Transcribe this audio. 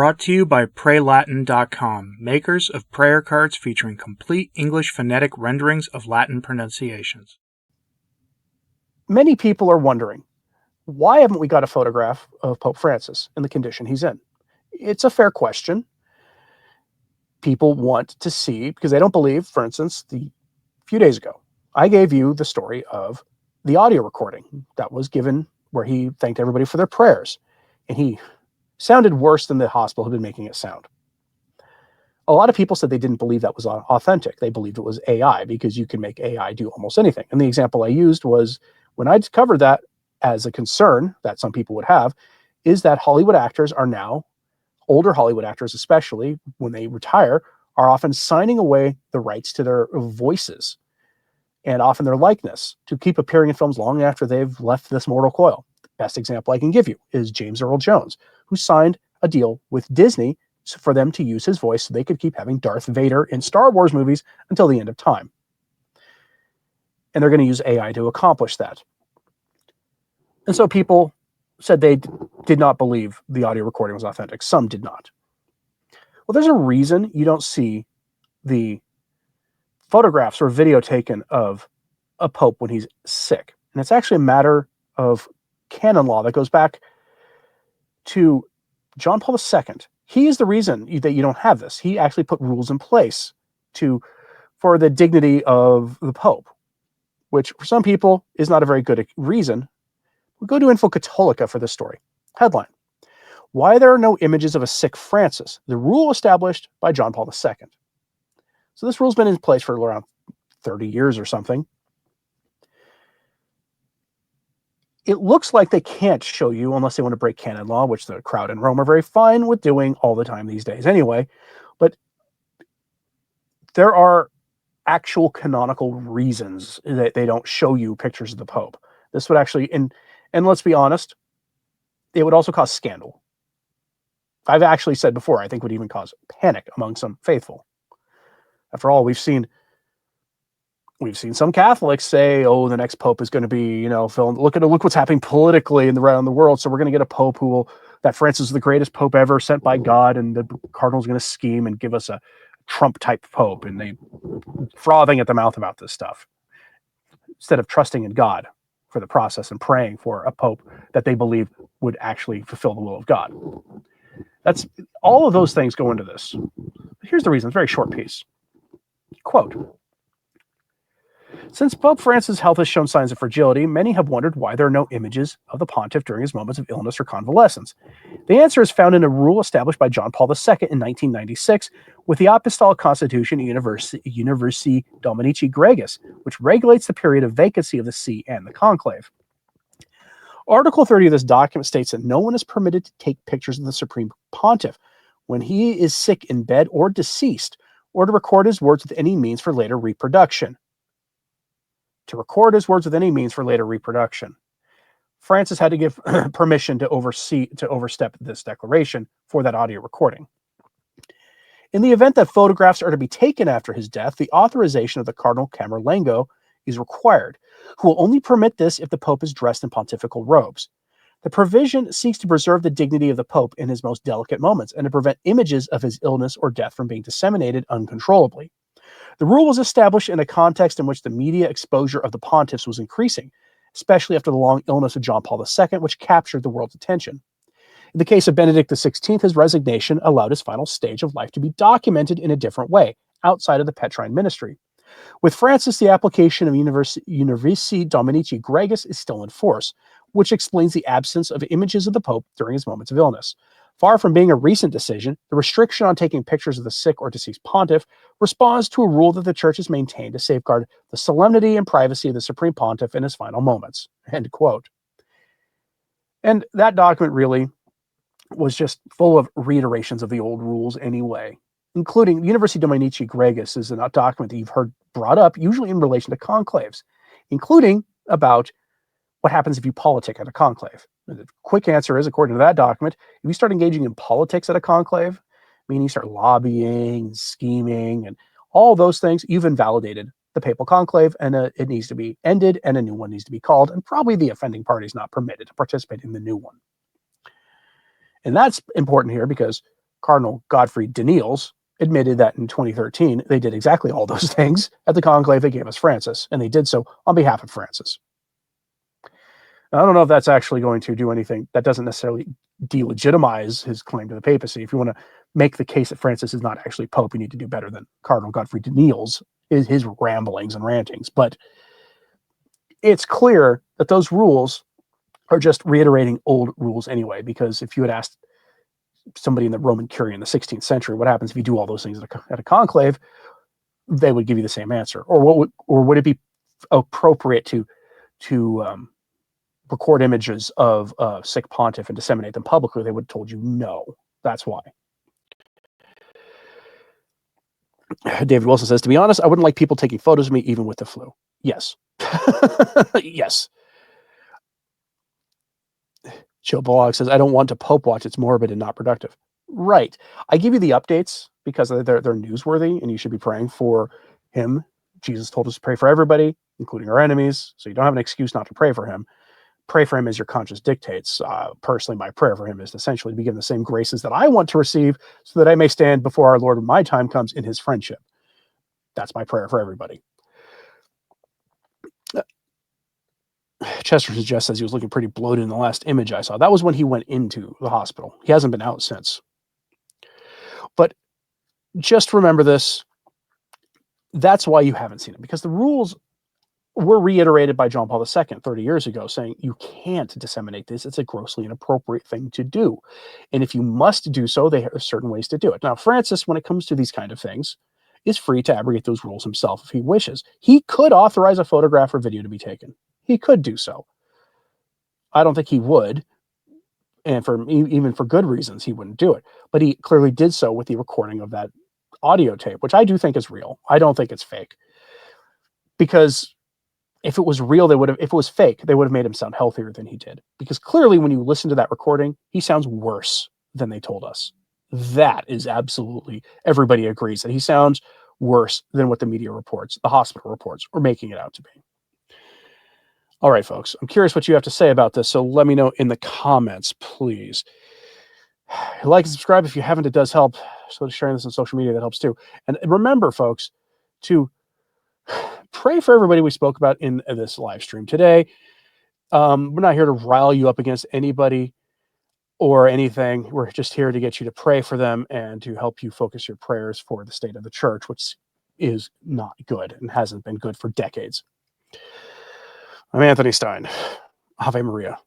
Brought to you by PrayLatin.com, makers of prayer cards featuring complete English phonetic renderings of Latin pronunciations. Many people are wondering, why haven't we got a photograph of Pope Francis in the condition he's in? It's a fair question. People want to see, because they don't believe, for instance, a few days ago, I gave you the story of the audio recording that was given where he thanked everybody for their prayers. And he sounded worse than the hospital had been making it sound. A lot of people said they didn't believe that was authentic. They believed it was AI because you can make AI do almost anything. And the example I used was when I discovered that as a concern that some people would have, is that Hollywood actors are now, older Hollywood actors especially, when they retire, are often signing away the rights to their voices and often their likeness to keep appearing in films long after they've left this mortal coil. The best example I can give you is James Earl Jones, who signed a deal with Disney for them to use his voice so they could keep having Darth Vader in Star Wars movies until the end of time. And they're going to use AI to accomplish that. And so people said they did not believe the audio recording was authentic. Some did not. Well, there's a reason you don't see the photographs or video taken of a pope when he's sick. And it's actually a matter of canon law that goes back to John Paul II. He is the reason that you don't have this. He actually put rules in place for the dignity of the pope, which for some people is not a very good reason. We'll go to Info Catholica for this story. Headline: Why there are no images of a sick Francis, the rule established by John Paul II. So this rule's been in place for around 30 years or something. It looks like they can't show you unless they want to break canon law, which the crowd in Rome are very fine with doing all the time these days anyway. But there are actual canonical reasons that they don't show you pictures of the Pope. This would actually, and let's be honest, it would also cause scandal. I've actually said before, I think would even cause panic among some faithful. After all, we've seen some Catholics say, "Oh, the next pope is going to be, look what's happening politically around the world. So we're going to get a pope that Francis is the greatest pope ever sent by God, and the cardinal's going to scheme and give us a Trump-type pope." And they frothing at the mouth about this stuff instead of trusting in God for the process and praying for a pope that they believe would actually fulfill the will of God. That's all of those things go into this. Here's the reason. It's a very short piece. Quote: Since Pope Francis' health has shown signs of fragility, many have wondered why there are no images of the pontiff during his moments of illness or convalescence. The answer is found in a rule established by John Paul II in 1996 with the Apostolic Constitution Universi Dominici Gregis, which regulates the period of vacancy of the see and the conclave. Article 30 of this document states that no one is permitted to take pictures of the Supreme Pontiff when he is sick in bed or deceased, or to record his words with any means for later reproduction. Francis had to give permission to overstep this declaration for that audio recording. In the event that photographs are to be taken after his death, the authorization of the Cardinal Camerlengo is required, who will only permit this if the Pope is dressed in pontifical robes. The provision seeks to preserve the dignity of the Pope in his most delicate moments and to prevent images of his illness or death from being disseminated uncontrollably. The rule was established in a context in which the media exposure of the pontiffs was increasing, especially after the long illness of John Paul II, which captured the world's attention. In the case of Benedict XVI, his resignation allowed his final stage of life to be documented in a different way, outside of the Petrine ministry. With Francis, the application of Universi Dominici Gregis is still in force, which explains the absence of images of the Pope during his moments of illness. Far from being a recent decision, the restriction on taking pictures of the sick or deceased pontiff responds to a rule that the Church has maintained to safeguard the solemnity and privacy of the Supreme Pontiff in his final moments. End quote. And that document really was just full of reiterations of the old rules anyway, including Universi Dominici Gregis is a document that you've heard brought up, usually in relation to conclaves, including about what happens if you politic at a conclave. The quick answer is, according to that document, if you start engaging in politics at a conclave, meaning you start lobbying, scheming, and all those things, you've invalidated the papal conclave, and it needs to be ended, and a new one needs to be called, and probably the offending party is not permitted to participate in the new one. And that's important here because Cardinal Godfrey Daniels admitted that in 2013 they did exactly all those things at the conclave they gave us Francis, and they did so on behalf of Francis. Now, I don't know if that's actually going to do anything. That doesn't necessarily delegitimize his claim to the papacy. If you want to make the case that Francis is not actually Pope, you need to do better than Cardinal Godfrey Daniels, his ramblings and rantings. But it's clear that those rules are just reiterating old rules anyway, because if you had asked somebody in the Roman Curia in the 16th century, what happens if you do all those things at a conclave, they would give you the same answer. Or would it be appropriate to record images of sick pontiff and disseminate them publicly? They would have told you no. That's why. David Wilson says, to be honest, I wouldn't like people taking photos of me even with the flu. Yes. Yes. Joe Bullock says, I don't want to Pope watch. It's morbid and not productive. Right. I give you the updates because they're newsworthy and you should be praying for him. Jesus told us to pray for everybody, including our enemies. So you don't have an excuse not to pray for him. Pray for him as your conscience dictates. Personally, my prayer for him is essentially to be given the same graces that I want to receive so that I may stand before our Lord when my time comes in his friendship. That's my prayer for everybody. Chester just says he was looking pretty bloated in the last image I saw. That was when he went into the hospital. He hasn't been out since. But just remember this. That's why you haven't seen it, because the rules were reiterated by John Paul II 30 years ago, saying you can't disseminate this. It's a grossly inappropriate thing to do. And if you must do so, there are certain ways to do it. Now, Francis, when it comes to these kind of things, is free to abrogate those rules himself if he wishes. He could authorize a photograph or video to be taken. He could do so. I don't think he would. And even for good reasons, he wouldn't do it. But he clearly did so with the recording of that audio tape, which I do think is real. I don't think it's fake. Because if it was real, if it was fake, they would have made him sound healthier than he did. Because clearly when you listen to that recording, he sounds worse than they told us. That is absolutely, everybody agrees that he sounds worse than what the media reports, the hospital reports, are making it out to be. All right, folks, I'm curious what you have to say about this, so let me know in the comments, please. Like and subscribe if you haven't, it does help. So sharing this on social media, that helps too. And remember, folks, to pray for everybody we spoke about in this live stream today. We're not here to rile you up against anybody or anything. We're just here to get you to pray for them and to help you focus your prayers for the state of the church, which is not good and hasn't been good for decades. I'm Anthony Stine. Ave Maria.